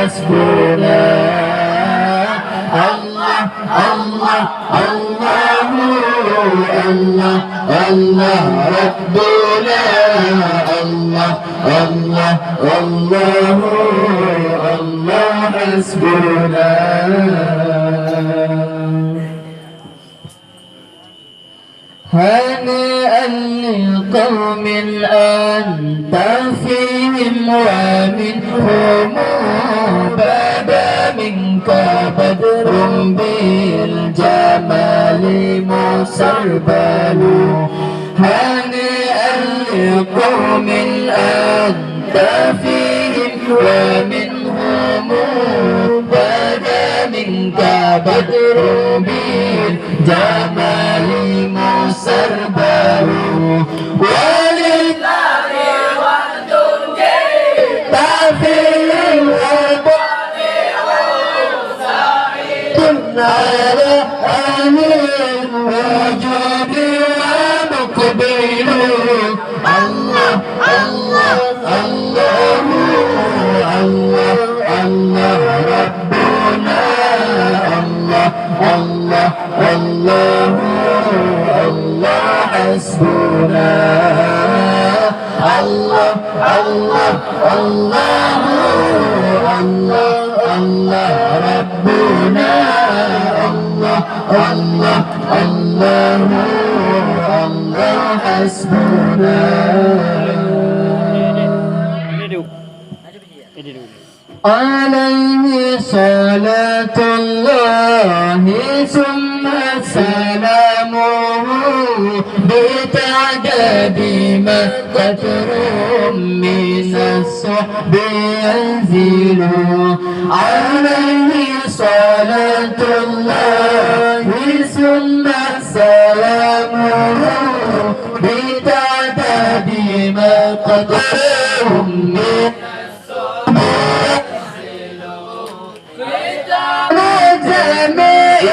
حسبنا الله الله الله الله الله ربنا الله الله الله الله حسبنا هنيئا لقوم أنت فيهم ومنهم بدا منك بدر بالجمال مسربل هنيئا لقوم أنت فيهم ومنهم بدا منك بدر بالجمال مسربل ولله وعد جيد في الوباء سعيد على أهل الوجود ومقبل الله الله الله الله الله ربنا الله الله الله الله حسبنا الله الله الله الله الله ربنا الله الله الله الله حسبنا عليه صلاة الله ثم سلامه بتعداد ما قدر من الصحب ينزل عليه صلاة الله ثم سلامه بتعداد ما قدر من جميع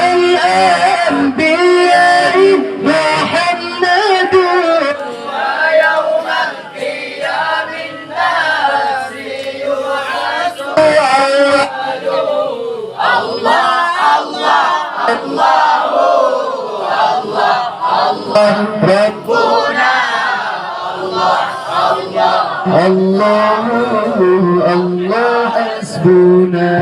الأنبياء محمد ويوم القيامة الناس يبعث الله الله الله الله الله ربنا الله الله الله الله حسبنا